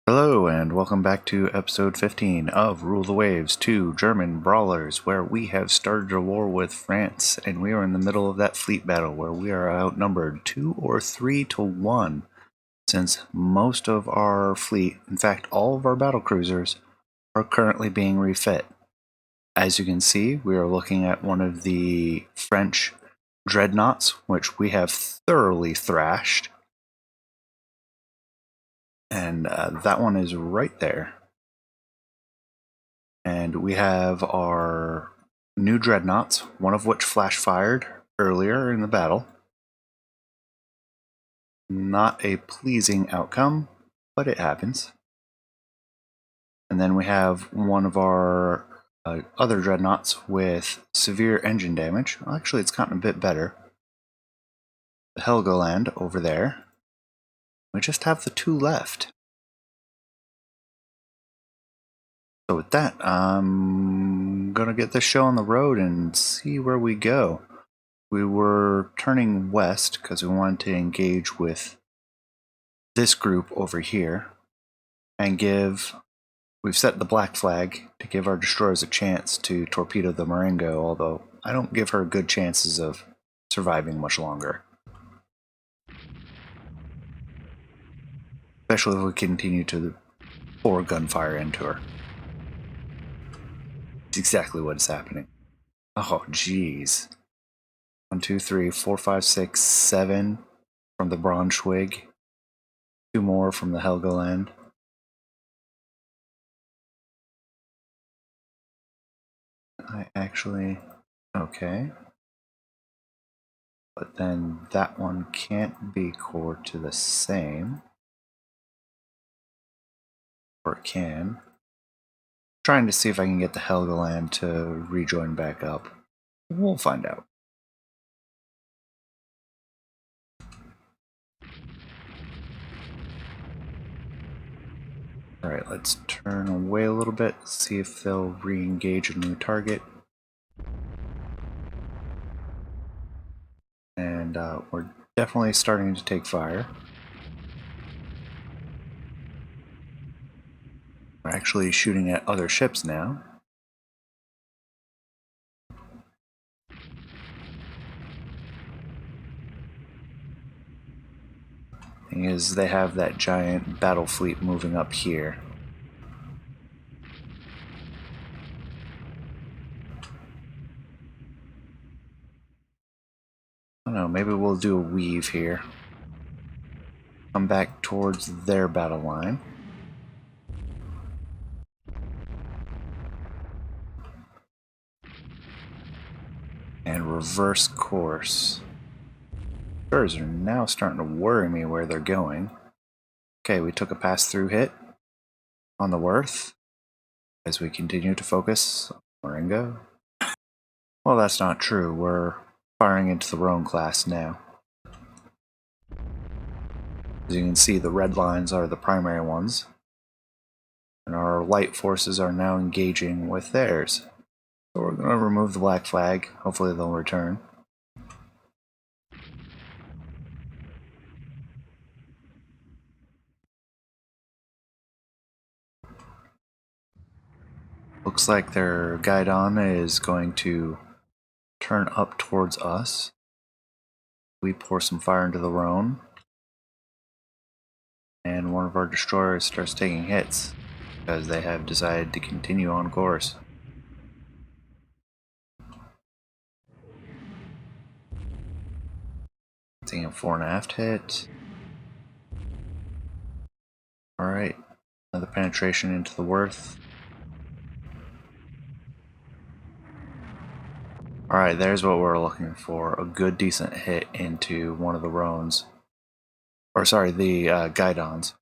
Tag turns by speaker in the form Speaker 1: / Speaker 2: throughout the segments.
Speaker 1: Hello and welcome back to episode 15 of Rule the Waves 2 German Brawlers, where we have started a war with France and we are in the middle of that fleet battle where we are outnumbered 2 or 3 to 1, since most of our fleet, in fact all of our battle cruisers, are currently being refit. As you can see, we are looking at one of the French dreadnoughts, which we have thoroughly thrashed. And that one is right there. And we have our new dreadnoughts, one of which flash fired earlier in the battle. Not a pleasing outcome, but it happens. And then we have one of our other dreadnoughts with severe engine damage. Well, actually, it's gotten a bit better. The Helgoland over there. We just have the two left. So with that, I'm gonna get this show on the road and see where we go. We were turning west because we wanted to engage with this group over here and we've set the black flag to give our destroyers a chance to torpedo the Marengo, although I don't give her good chances of surviving much longer. Especially if we continue to pour gunfire into her. It's exactly what is happening. Oh, jeez. 1, 2, 3, 4, 5, 6, 7 from the Braunschweig. 2 more from the Helgoland. Okay. But then that one can't be core to the same. Or it can. Trying to see if I can get the Helgoland to rejoin back up. We'll find out. Alright, let's turn away a little bit, see if they'll re-engage a new target. And we're definitely starting to take fire. We're actually shooting at other ships now. Thing is, they have that giant battle fleet moving up here. I don't know, maybe we'll do a weave here. Come back towards their battle line. And reverse course. Birds are now starting to worry me where they're going. Okay, we took a pass-through hit on the Worth as we continue to focus on Marengo. Well, that's not true. We're firing into the Rhone class now. As you can see, the red lines are the primary ones, and our light forces are now engaging with theirs. So we're going to remove the black flag. Hopefully they'll return. Looks like their Guidon is going to turn up towards us. We pour some fire into the Rhone, and one of our destroyers starts taking hits because they have decided to continue on course. Taking a fore and aft hit. Alright, another penetration into the Worth. Alright, there's what we're looking for. A good decent hit into one of the Rhones. Or sorry, the Guidons.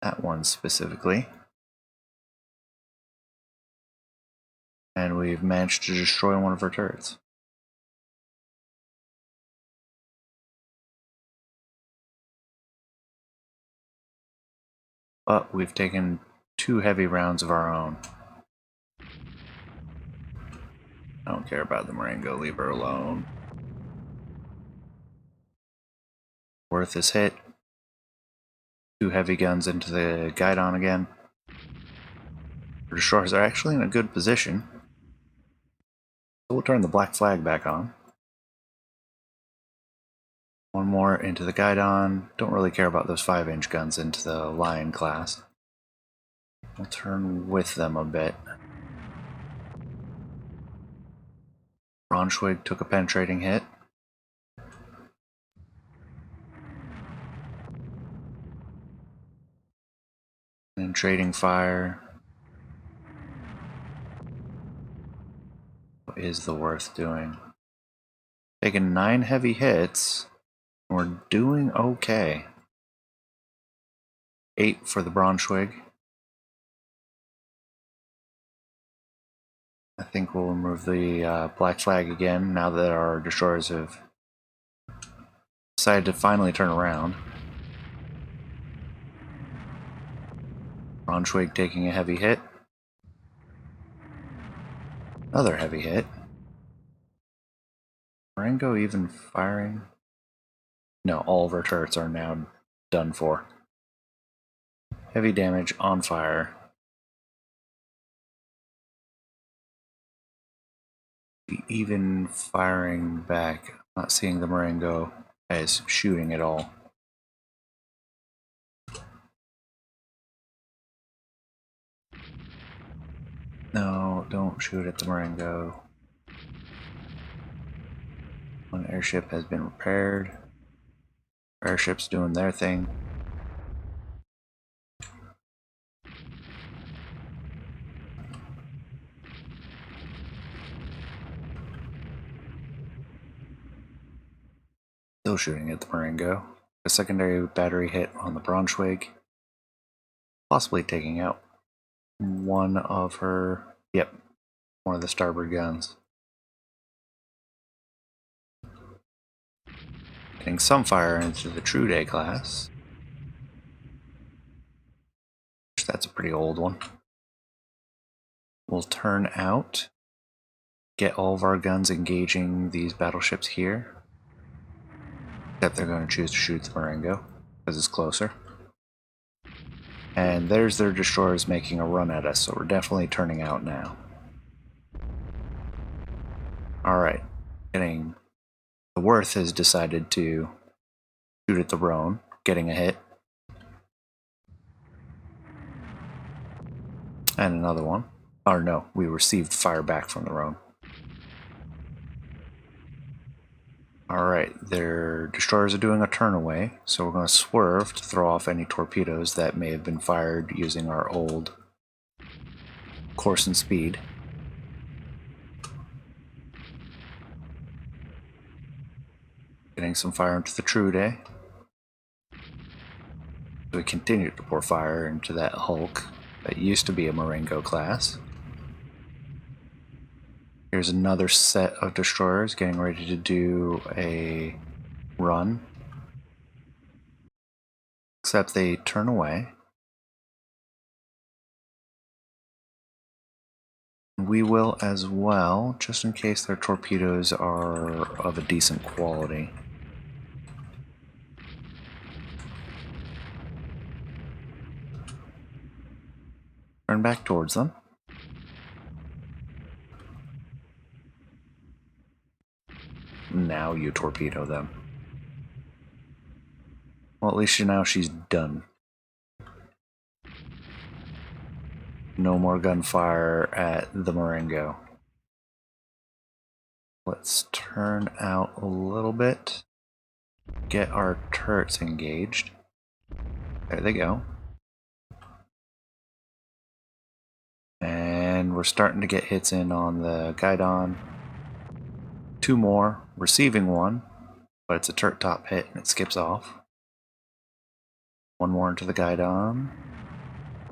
Speaker 1: That one specifically. And we've managed to destroy one of her turrets. But we've taken 2 heavy rounds of our own. I don't care about the Marengo, leave her alone. Worth is hit. 2 heavy guns into the guidon again. The destroyers are actually in a good position. So we'll turn the black flag back on. 1 more into the guidon. Don't really care about those 5-inch guns into the Lion class. We'll turn with them a bit. Braunschweig took a penetrating hit. And trading fire. What is the worth doing? Taking 9 heavy hits. We're doing okay. 8 for the Braunschweig. I think we'll remove the black flag again now that our destroyers have decided to finally turn around. Braunschweig taking a heavy hit. Another heavy hit. Marengo even firing? No, all of our turrets are now done for. Heavy damage on fire. Even firing back. I'm not seeing the Marengo as shooting at all. No, don't shoot at the Marengo. One airship has been repaired. Airships doing their thing. Still shooting at the Marengo. A secondary battery hit on the Braunschweig. Possibly taking out one of her... Yep, one of the starboard guns. Getting some fire into the True Day class. That's a pretty old one. We'll turn out. Get all of our guns engaging these battleships here. Except they're going to choose to shoot the Marengo, because it's closer. And there's their destroyers making a run at us, so we're definitely turning out now. Alright, the Worth has decided to shoot at the Rhone, getting a hit. And another one. Or no, we received fire back from the Rhone. Alright, their destroyers are doing a turn away, so we're going to swerve to throw off any torpedoes that may have been fired using our old course and speed. Getting some fire into the True Day. We continue to pour fire into that Hulk that used to be a Marengo class. Here's another set of destroyers getting ready to do a run. Except they turn away. We will as well, just in case their torpedoes are of a decent quality. Turn back towards them. Now you torpedo them. Well, at least now she's done. No more gunfire at the Marengo. Let's turn out a little bit. Get our turrets engaged. There they go. And we're starting to get hits in on the Guidon. 2 more, receiving 1, but it's a turret top hit and it skips off. 1 more into the Guidon.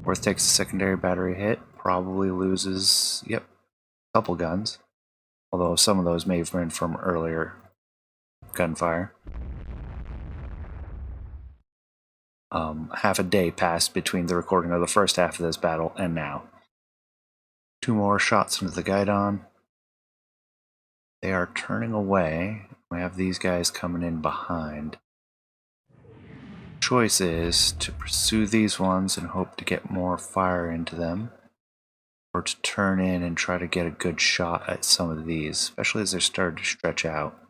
Speaker 1: Worth takes a secondary battery hit, probably loses, yep, a couple guns. Although some of those may have been from earlier gunfire. Half a day passed between the recording of the first half of this battle and now. 2 more shots into the Guidon. They are turning away. We have these guys coming in behind. choice is to pursue these ones and hope to get more fire into them, or to turn in and try to get a good shot at some of these, especially as they're starting to stretch out.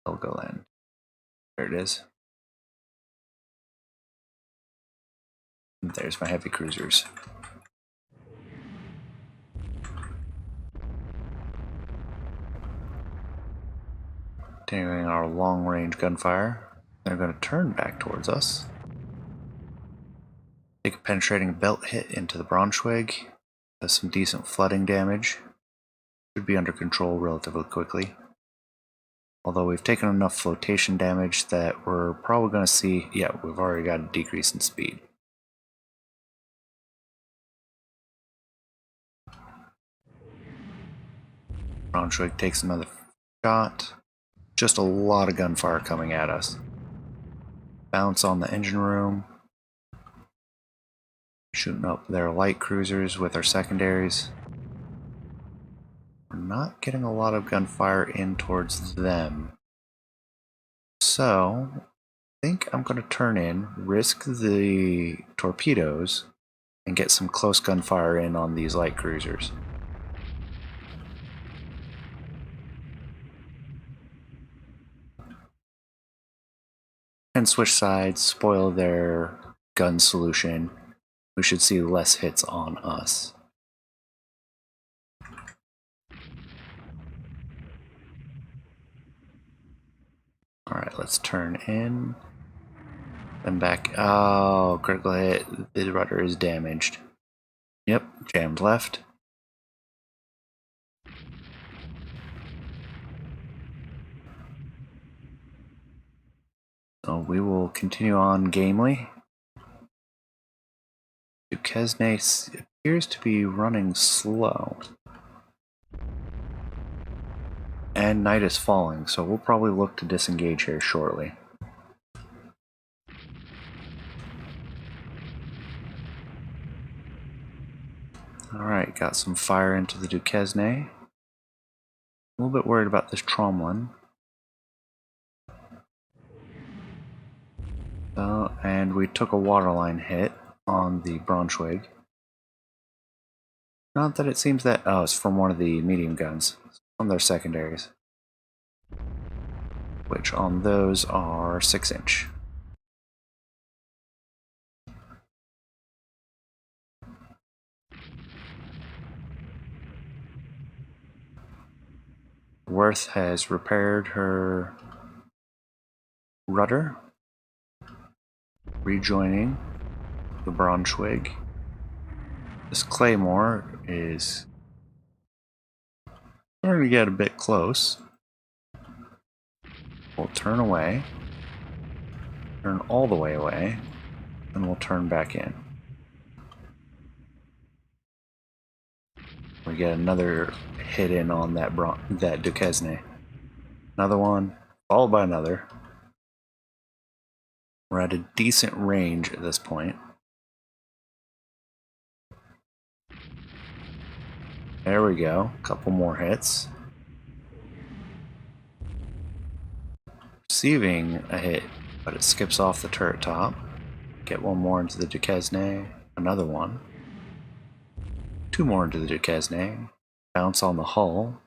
Speaker 1: Helgoland. There it is. And there's my heavy cruisers. Continuing our long-range gunfire. They're going to turn back towards us. Take a penetrating belt hit into the Braunschweig. Does some decent flooding damage. Should be under control relatively quickly. Although we've taken enough flotation damage that we're probably going to see... Yeah, we've already got a decrease in speed. Braunschweig takes another shot. Just a lot of gunfire coming at us. Bounce on the engine room. Shooting up their light cruisers with our secondaries. We're not getting a lot of gunfire in towards them. So, I think I'm going to turn in, risk the torpedoes, and get some close gunfire in on these light cruisers. And switch sides, spoil their gun solution. We should see less hits on us. Alright, let's turn in. Then back. Oh, critical hit. The rudder is damaged. Yep, jammed left. So we will continue on gamely. Duquesne appears to be running slow. And night is falling, so we'll probably look to disengage here shortly. Alright, got some fire into the Duquesne. A little bit worried about this Tromlin. And we took a waterline hit on the Braunschweig. Not that it seems that... Oh, it's from one of the medium guns. It's from their secondaries. Which on those are 6-inch. Worth has repaired her rudder, rejoining the Braunschweig. This Claymore is starting to get a bit close. We'll turn away, turn all the way away, and we'll turn back in. We get another hit in on that Duquesne. Another one, followed by another. We're at a decent range at this point. There we go, a couple more hits. Receiving a hit, but it skips off the turret top. Get one more into the Duquesne, another one. Two more into the Duquesne. Bounce on the hull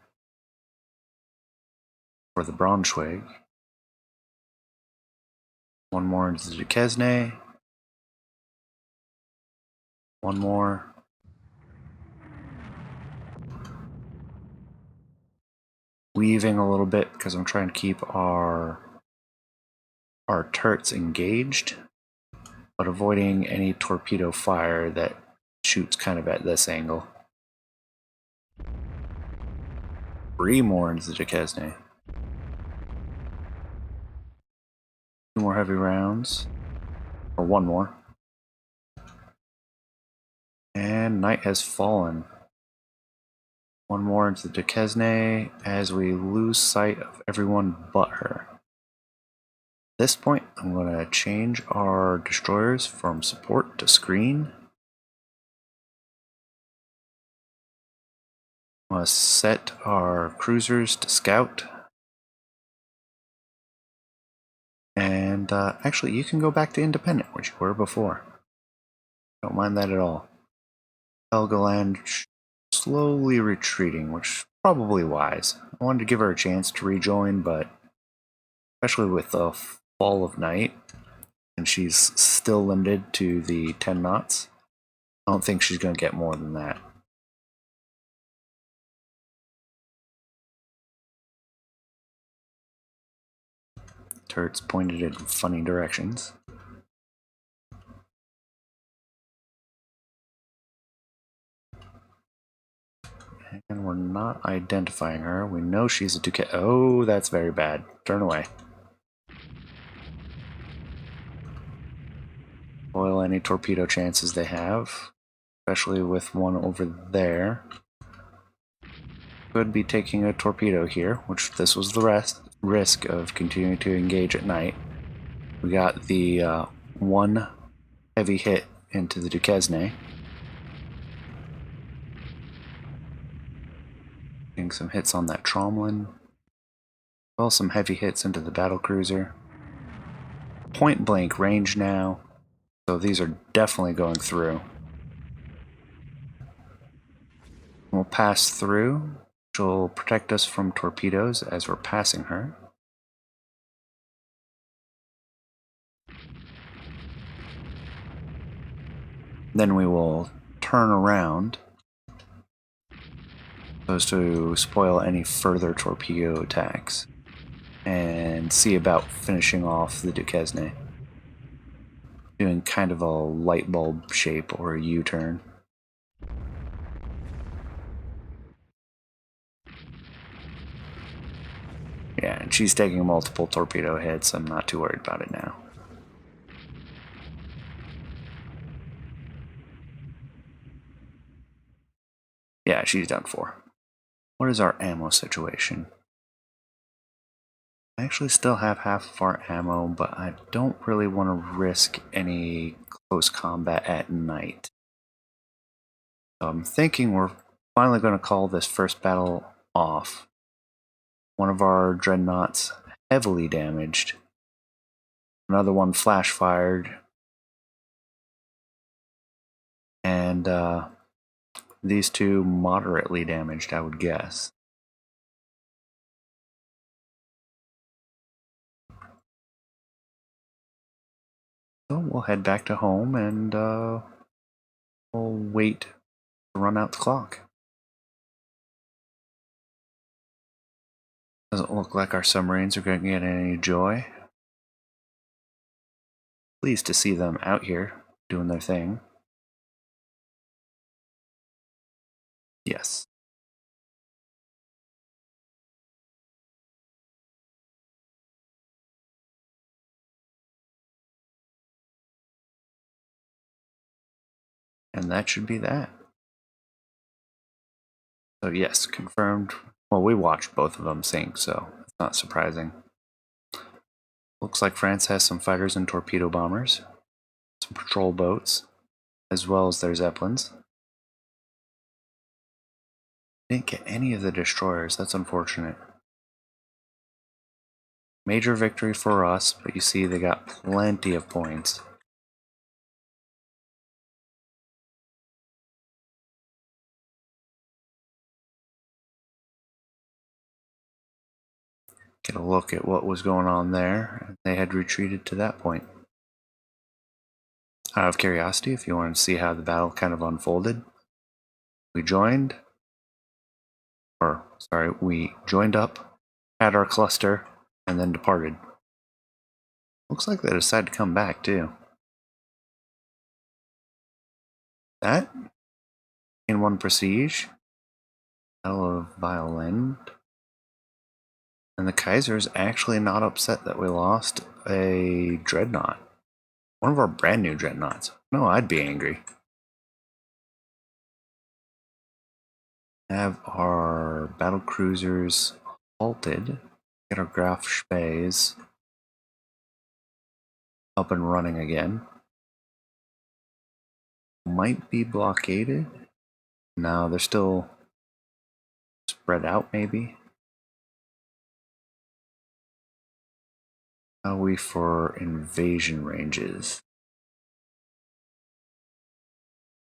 Speaker 1: for the Braunschweig. One more into the Duquesne. One more. Weaving a little bit because I'm trying to keep our turrets engaged, but avoiding any torpedo fire that shoots kind of at this angle. 3 more into the Duquesne. 2 more heavy rounds. Or 1 more. And night has fallen. 1 more into the Duquesne as we lose sight of everyone but her. At this point, I'm going to change our destroyers from support to screen. I'm going to set our cruisers to scout. And actually, you can go back to independent, which you were before. Don't mind that at all. Helgoland slowly retreating, which is probably wise. I wanted to give her a chance to rejoin, but especially with the fall of night, and she's still limited to the 10 knots, I don't think she's going to get more than that. Turrets pointed in funny directions. And we're not identifying her. We know she's a Duquesne. Oh, that's very bad. Turn away. Spoil any torpedo chances they have, especially with one over there. Could be taking a torpedo here, which this was the risk of continuing to engage at night. We got the one heavy hit into the Duquesne. Getting some hits on that Tromlin. Well, some heavy hits into the battle cruiser. Point blank range now, so these are definitely going through. We'll pass through, which will protect us from torpedoes as we're passing her. Then we will turn around so as to spoil any further torpedo attacks and see about finishing off the Duquesne. Doing kind of a light bulb shape or a U-turn. Yeah, and she's taking multiple torpedo hits. I'm not too worried about it now. Yeah, she's done for. What is our ammo situation? I actually still have half of our ammo, but I don't really want to risk any close combat at night. So I'm thinking we're finally going to call this first battle off. One of our dreadnoughts heavily damaged. Another one flash fired. And these two moderately damaged, I would guess. So we'll head back to home and we'll wait to run out the clock. Doesn't look like our submarines are going to get any joy. Pleased to see them out here doing their thing. Yes. And that should be that. So yes, confirmed. Well, we watched both of them sink, so it's not surprising. Looks like France has some fighters and torpedo bombers, some patrol boats, as well as their Zeppelins. Didn't get any of the destroyers, that's unfortunate. Major victory for us, but you see they got plenty of points. Get a look at what was going on there. They had retreated to that point. Out of curiosity, if you want to see how the battle kind of unfolded, we joined up, had our cluster, and then departed. Looks like they decided to come back too. That in one prestige, Battle of Vlieland, and the Kaiser's actually not upset that we lost a dreadnought. One of our brand new dreadnoughts. No, I'd be angry. Have our battle cruisers halted. Get our Graf Spes up and running again. Might be blockaded. No, they're still spread out maybe. How are we for invasion ranges?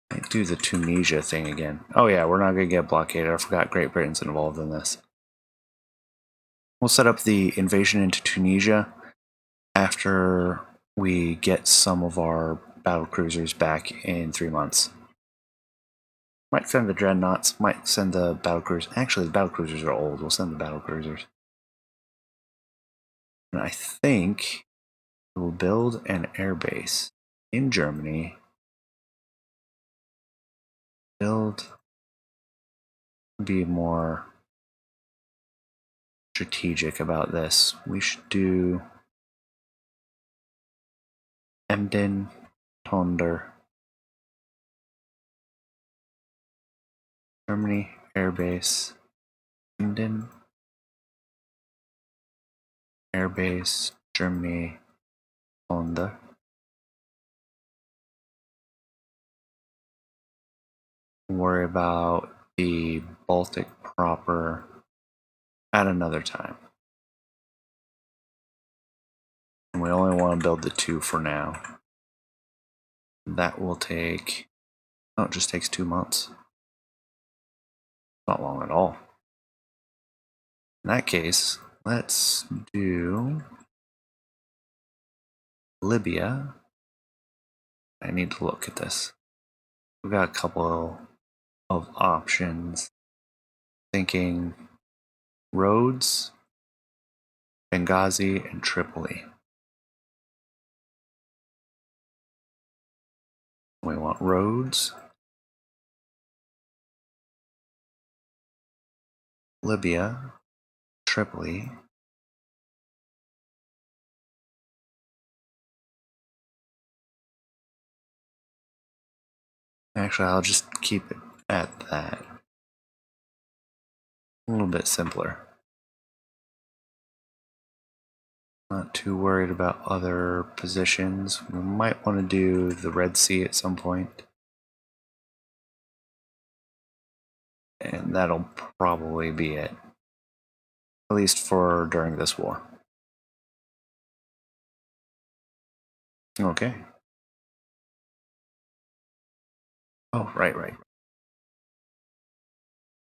Speaker 1: I do the Tunisia thing again. Oh yeah, we're not going to get blockaded. I forgot Great Britain's involved in this. We'll set up the invasion into Tunisia after we get some of our battle cruisers back in 3 months. Might send the dreadnoughts, might send the battle cruisers. Actually, the battle cruisers are old. We'll send the battle cruisers. And I think we'll build an airbase in Germany. Be more strategic about this. We should do Emden, Tonder, Germany, airbase, Emden, airbase, Germany, Tonder. Worry about the Baltic proper at another time. And we only want to build the 2 for now. That will take, oh, it just takes 2 months. Not long at all. In that case, let's do Libya. I need to look at this. We've got a couple of options. Thinking Rhodes, Benghazi, and Tripoli. We want Rhodes, Libya, Tripoli. Actually, I'll just keep it at that. A little bit simpler. Not too worried about other positions. We might want to do the Red Sea at some point. And that'll probably be it. At least for during this war. Okay. Oh, right.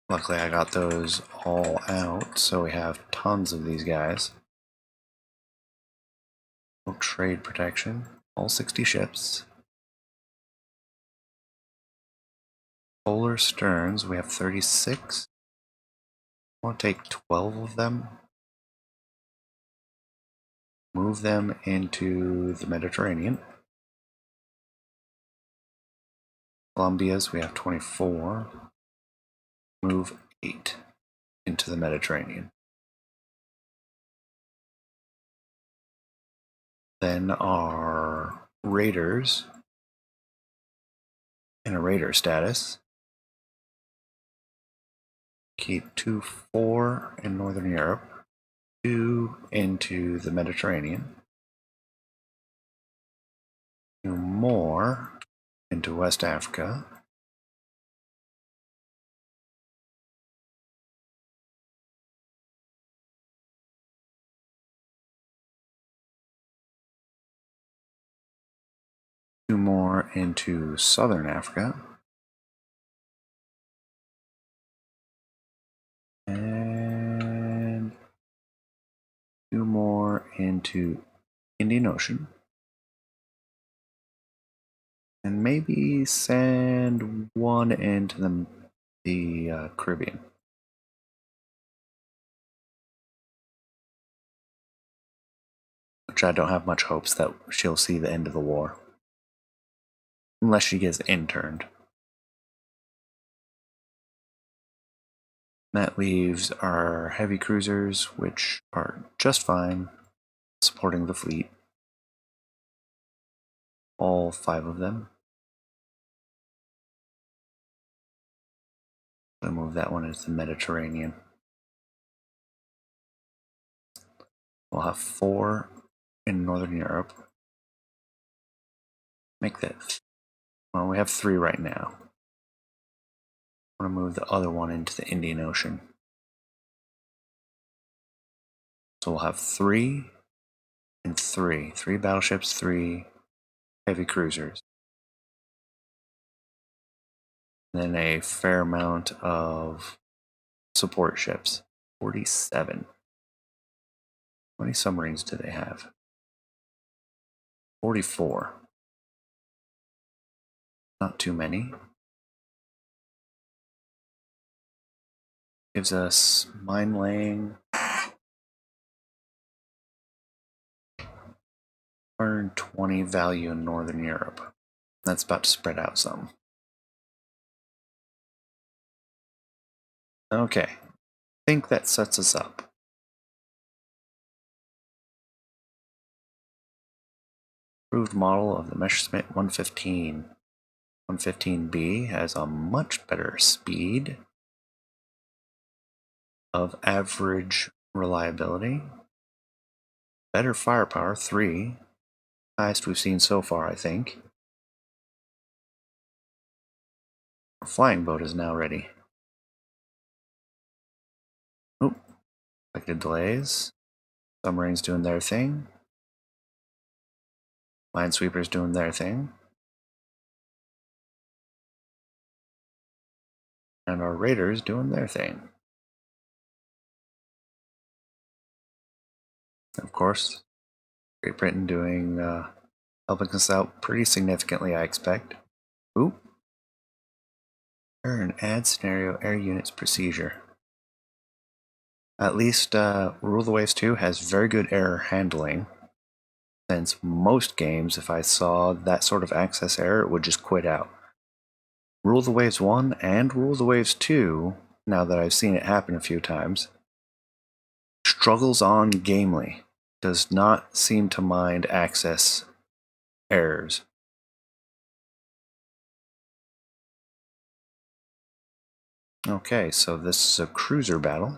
Speaker 1: Luckily I got those all out, so we have tons of these guys. Trade protection, all 60 ships. Polar sterns, we have 36. I want to take 12 of them. Move them into the Mediterranean. Columbia's, we have 24. Move 8 into the Mediterranean. Then our raiders in a raider status. Keep 2-4 in Northern Europe, 2 into the Mediterranean, 2 more into West Africa, two more into Southern Africa, and 2 more into Indian Ocean, and maybe send 1 into the Caribbean. Which I don't have much hopes that she'll see the end of the war. Unless she gets interned. That leaves our heavy cruisers, which are just fine, supporting the fleet. All 5 of them. I'll move that one into the Mediterranean. We'll have 4 in Northern Europe. Make that. Well, we have 3 right now. I'm going to move the other one into the Indian Ocean. So we'll have 3 in three battleships, 3 heavy cruisers. Then a fair amount of support ships. 47. How many submarines do they have? 44. Not too many. Gives us mine laying. 120 value in Northern Europe. That's about to spread out some. Okay, I think that sets us up. Approved model of the Messerschmitt 115. 115B has a much better speed of average reliability. Better firepower, 3. Highest we've seen so far, I think. Our flying boat is now ready. Oop, expected delays. Submarines doing their thing. Minesweepers doing their thing. And our raiders doing their thing. Of course, Great Britain doing, helping us out pretty significantly, I expect. Ooh. An add scenario air units procedure. At least Rule of the Waves 2 has very good error handling. Since most games, if I saw that sort of access error, it would just quit out. Rule of the Waves 1 and Rule of the Waves 2, now that I've seen it happen a few times, struggles on gamely. Does not seem to mind access errors. Okay, so this is a cruiser battle.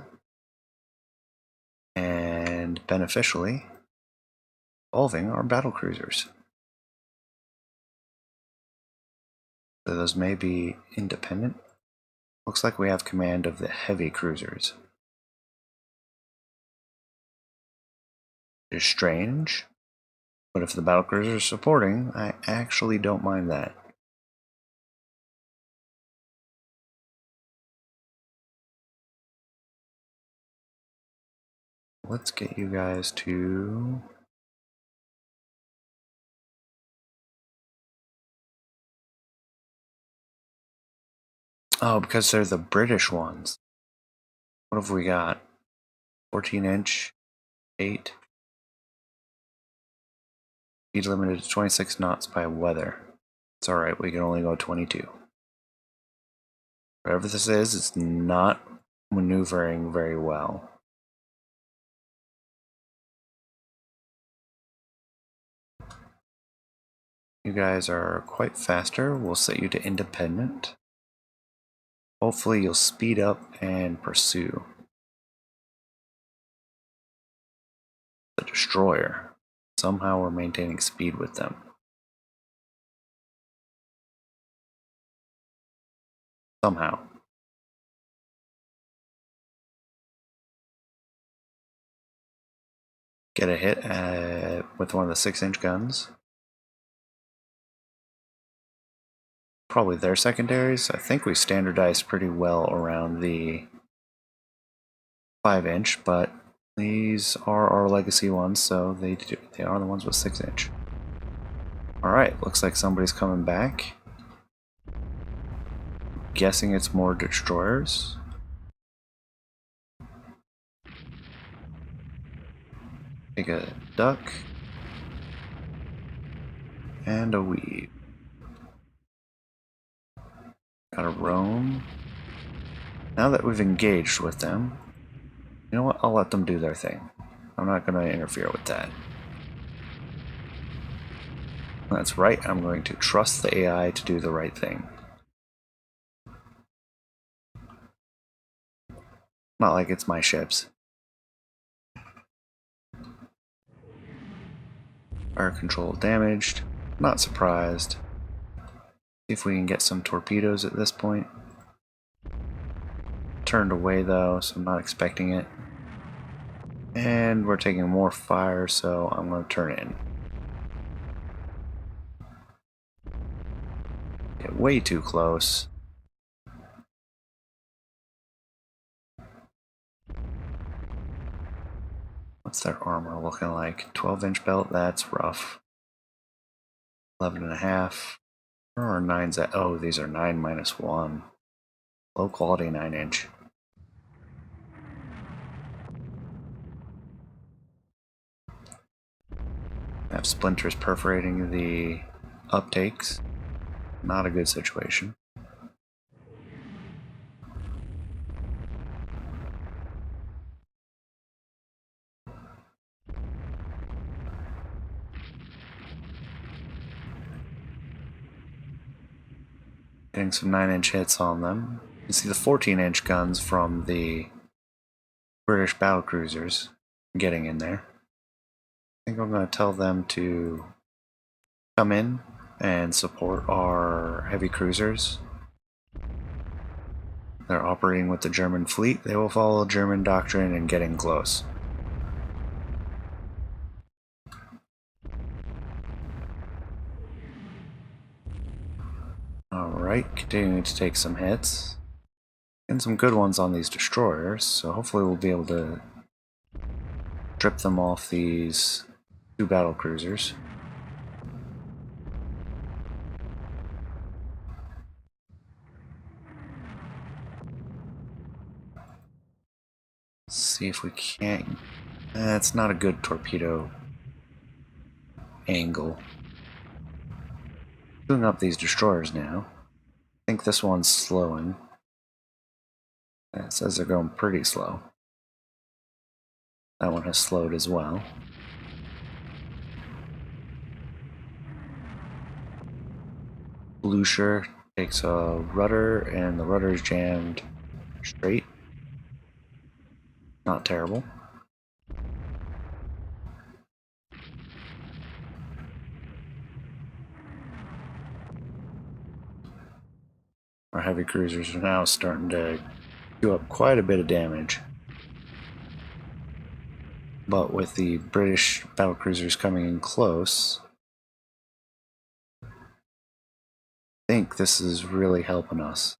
Speaker 1: And beneficially, involving our battle cruisers. So those may be independent. Looks like we have command of the heavy cruisers. Which is strange, but if the battle cruisers are supporting, I actually don't mind that. Let's get you guys to... Oh, because they're the British ones. What have we got? 14-inch, 8. Speed limited to 26 knots by weather. It's alright, we can only go 22. Whatever this is, it's not maneuvering very well. You guys are quite faster. We'll set you to independent. Hopefully you'll speed up and pursue. The destroyer. Somehow we're maintaining speed with them. Somehow. Get a hit with one of the 6-inch guns. Probably their secondaries. I think we standardized pretty well around the 5-inch, but these are our legacy ones, so they are the ones with 6-inch. Alright, looks like somebody's coming back. Guessing it's more destroyers. Take a duck. And a weave. Got a roam. Now that we've engaged with them, you know what? I'll let them do their thing. I'm not going to interfere with that. That's right, I'm going to trust the AI to do the right thing. Not like it's my ships. Fire control damaged. Not surprised. See if we can get some torpedoes at this point. Turned away though, so I'm not expecting it. And we're taking more fire, so I'm going to turn in. Get way too close. What's their armor looking like? 12-inch belt? That's rough. 11.5. Where are 9s at? Oh, these are 9 minus 1. Low quality 9-inch. Have splinters perforating the uptakes. Not a good situation. Getting some 9-inch hits on them. You see the 14-inch guns from the British battlecruisers getting in there. I think I'm going to tell them to come in and support our heavy cruisers. They're operating with the German fleet. They will follow German doctrine and getting close. Alright, continuing to take some hits. And some good ones on these destroyers, so hopefully we'll be able to strip them off these 2 battle cruisers. See if we can't. That's not a good torpedo angle. Doing up these destroyers now. I think this one's slowing. It says they're going pretty slow. That one has slowed as well. Blucher takes a rudder, and the rudder is jammed straight. Not terrible. Our heavy cruisers are now starting to do up quite a bit of damage. But with the British battlecruisers coming in close, I think this is really helping us.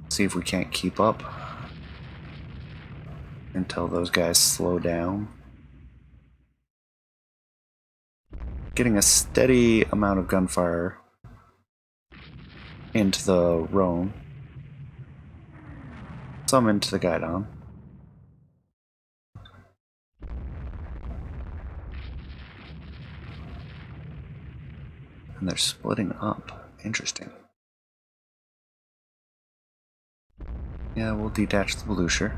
Speaker 1: See if we can't keep up until those guys slow down. Getting a steady amount of gunfire into the Rhone. Some into the Guidon. And they're splitting up. Interesting. Yeah, we'll detach the Blucher.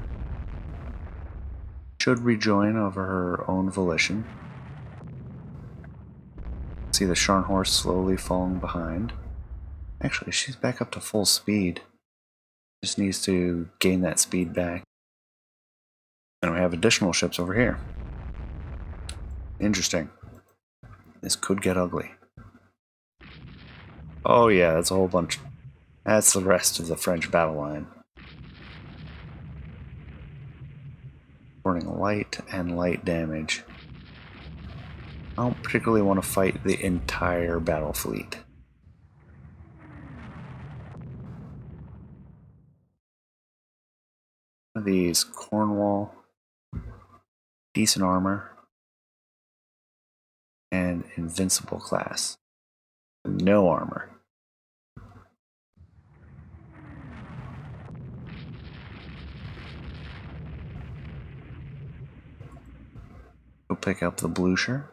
Speaker 1: Should rejoin of her own volition. See the Scharnhorst slowly falling behind. Actually, she's back up to full speed. Just needs to gain that speed back. And we have additional ships over here. Interesting. This could get ugly. Oh yeah, that's a whole bunch. That's the rest of the French battle line. Burning light and light damage. I don't particularly want to fight the entire battle fleet. These Cornwall, decent armor, and invincible class. No armor. We'll pick up the Blucher.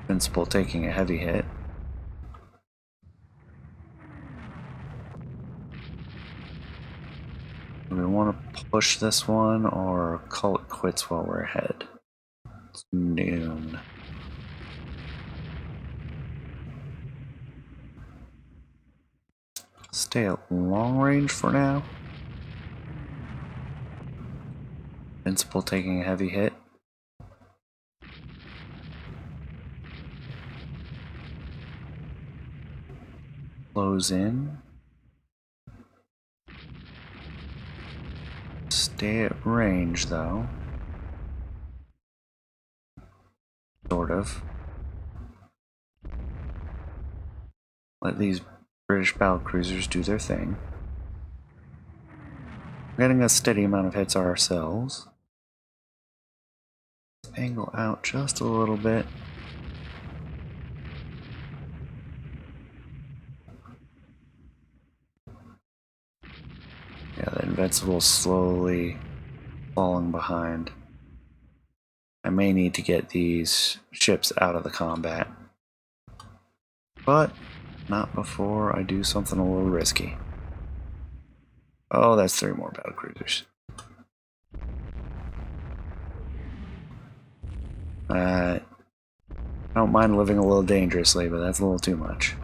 Speaker 1: Invincible taking a heavy hit. Do we want to push this one or call it quits while we're ahead? It's noon. Stay at long range for now. Invincible taking a heavy hit. Close in. stay at range, though. Sort of. Let these British battle cruisers do their thing. We're getting a steady amount of hits ourselves. Angle out just a little bit. Yeah, the Invincible's slowly falling behind. I may need to get these ships out of the combat. But not before I do something a little risky. Oh, that's 3 more battle cruisers. I don't mind living a little dangerously, but that's a little too much.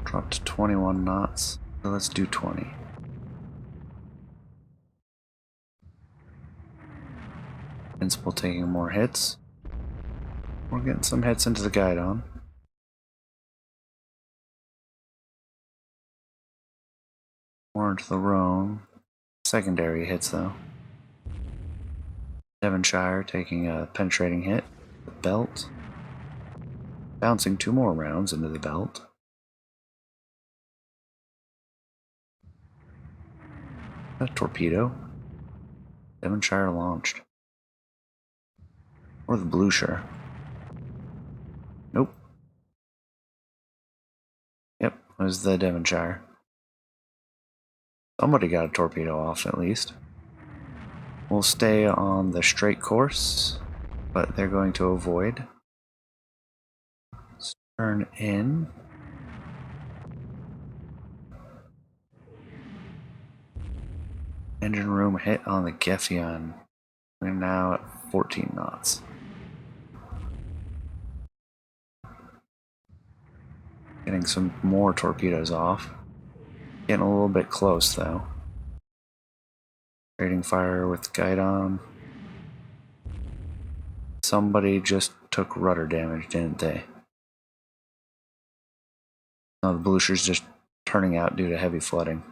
Speaker 1: Drop to 21 knots. So let's do 20. Invincible taking more hits. We're getting some hits into the Guidon. More into the Rhone. Secondary hits though. Devonshire taking a penetrating hit. The belt. Bouncing 2 more rounds into the belt. A torpedo. Devonshire launched. Or the Blucher. Nope. Yep, it was the Devonshire. Somebody got a torpedo off at least. We'll stay on the straight course, but they're going to avoid. Let's turn in. Engine room hit on the Gefion. We're now at 14 knots. Getting some more torpedoes off. Getting a little bit close though. Trading fire with Guidon. Somebody just took rudder damage, didn't they? No, the Blucher's just turning out due to heavy flooding.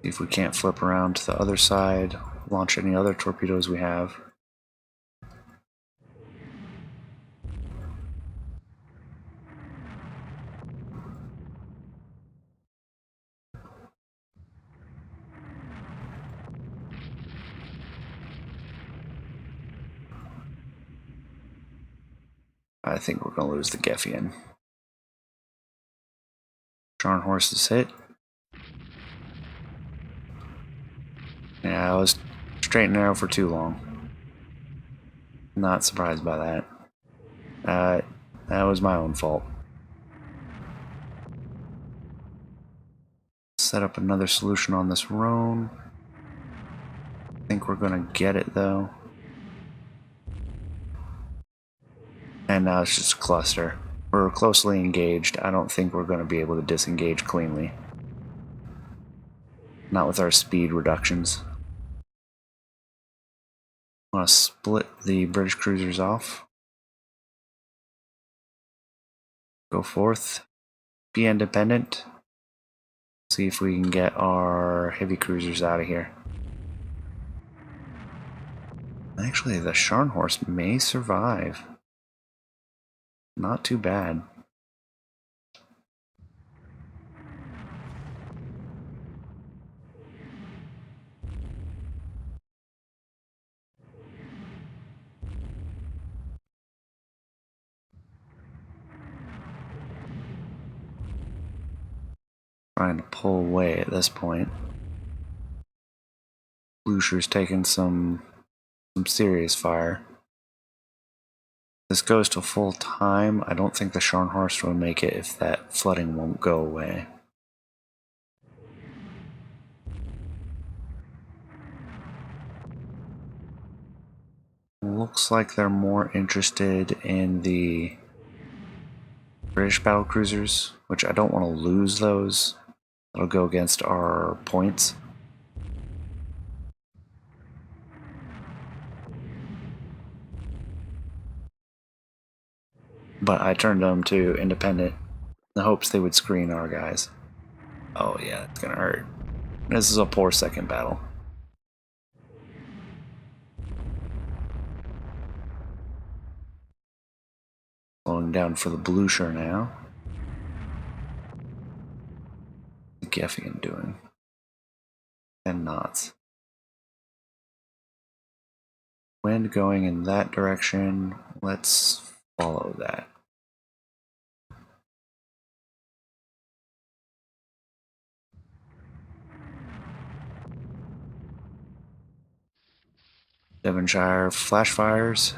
Speaker 1: See if we can't flip around to the other side, launch any other torpedoes we have. I think we're going to lose the Gefion. Scharnhorst is hit. Yeah, I was straight and narrow for too long. Not surprised by that. That was my own fault. Set up another solution on this Rhone. I think we're going to get it though. And now it's just a cluster. We're closely engaged. I don't think we're going to be able to disengage cleanly. Not with our speed reductions. I want to split the British cruisers off. Go forth. Be independent. See if we can get our heavy cruisers out of here. Actually, the Scharnhorst may survive. Not too bad. Trying to pull away at this point. Blucher's taking some serious fire. This goes to full time. I don't think the Scharnhorst will make it if that flooding won't go away. Looks like they're more interested in the British battle cruisers, which I don't want to lose those. That'll go against our points. But I turned them to independent in the hopes they would screen our guys. Oh yeah, it's gonna hurt. This is a poor second battle. Slowing down for the Blucher now. What's Geffian doing? 10 knots. Wind going in that direction. Let's follow that. Devonshire flash fires.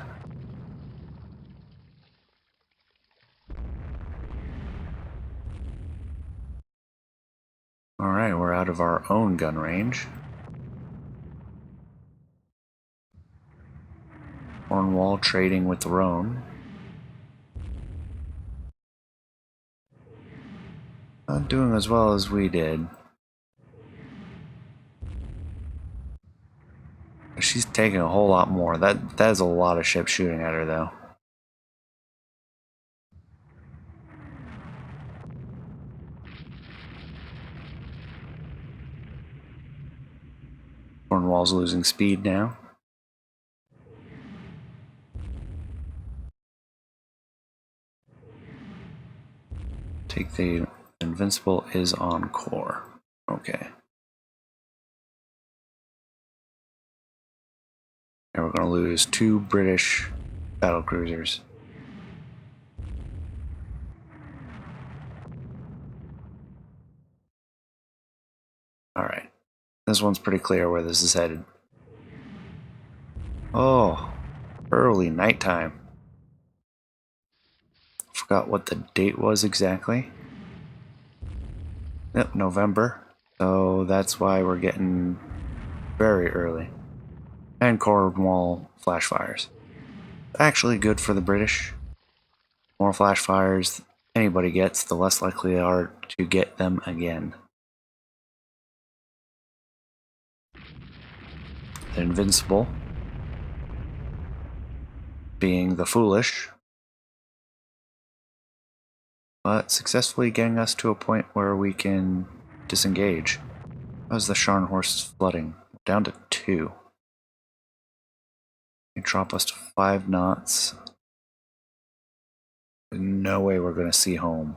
Speaker 1: Alright, we're out of our own gun range. Cornwall trading with the Rhone. Not doing as well as we did. She's taking a whole lot more. That is a lot of ships shooting at her, though. Cornwall's losing speed now. Take the Invincible is on core. Okay. And we're going to lose 2 British battle cruisers. Alright. This one's pretty clear where this is headed. Oh, early nighttime. Forgot what the date was exactly. Yep, November. So that's why we're getting very early. And Cornwall flash fires. Actually good for the British. The more flash fires anybody gets, the less likely they are to get them again. The Invincible being the foolish, but successfully getting us to a point where we can disengage. How's the Scharnhorst flooding? Down to 2. They drop us to 5 knots. No way we're going to see home.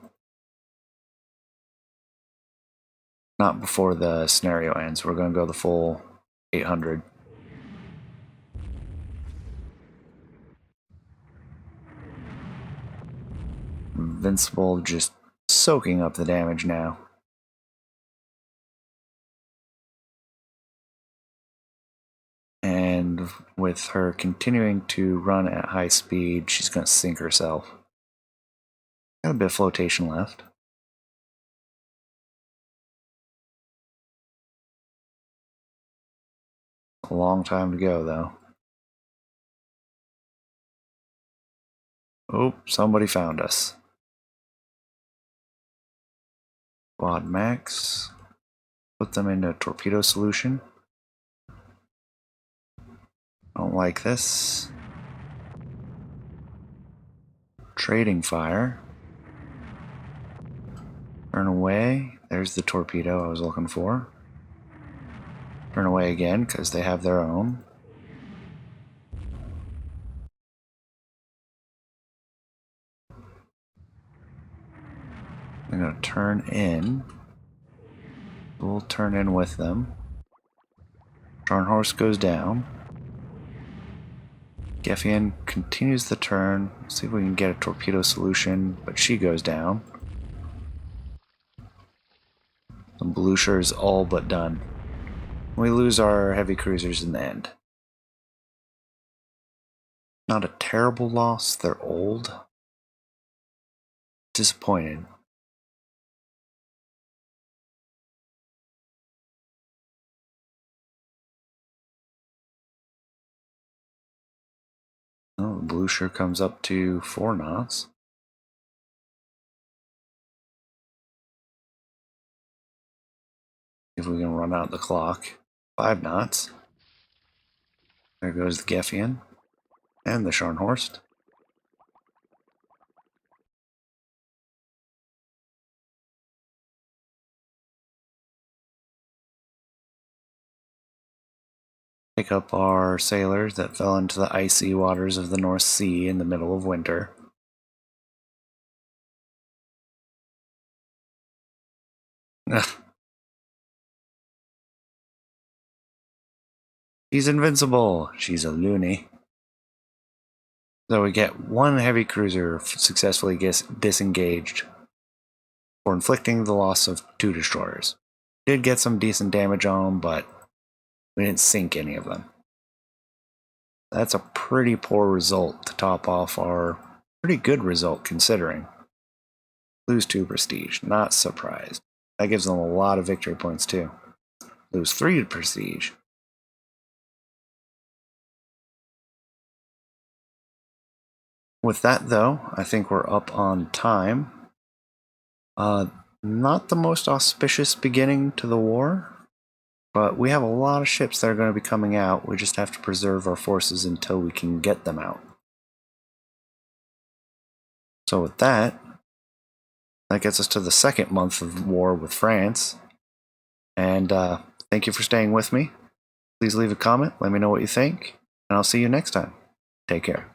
Speaker 1: Not before the scenario ends. We're going to go the full 800. Invincible just soaking up the damage now. And with her continuing to run at high speed, she's going to sink herself. Got a bit of flotation left. A long time to go, though. Oh, somebody found us. Quad max. Put them into torpedo solution. Don't like this. Trading fire. Turn away. There's the torpedo I was looking for. Turn away again because they have their own. I'm going to turn in. We'll turn in with them. Scharnhorst goes down. Geffian continues the turn. See if we can get a torpedo solution, but she goes down. The Blucher is all but done. We lose our heavy cruisers in the end. Not a terrible loss, they're old. Disappointed. Oh, the Blucher comes up to 4 knots. If we can run out the clock. 5 knots. There goes the Geffian and the Scharnhorst. Pick up our sailors that fell into the icy waters of the North Sea in the middle of winter. She's invincible. She's a loony. So we get one heavy cruiser successfully disengaged for inflicting the loss of 2 destroyers. Did get some decent damage on them, but we didn't sink any of them. That's a pretty poor result to top off our pretty good result considering. Lose 2 prestige, not surprised. That gives them a lot of victory points too. Lose 3 prestige. With that though, I think we're up on time. Not the most auspicious beginning to the war, but we have a lot of ships that are going to be coming out. We just have to preserve our forces until we can get them out. So with that gets us to the second month of war with France. And thank you for staying with me. Please leave a comment, let me know what you think, and I'll see you next time. Take care.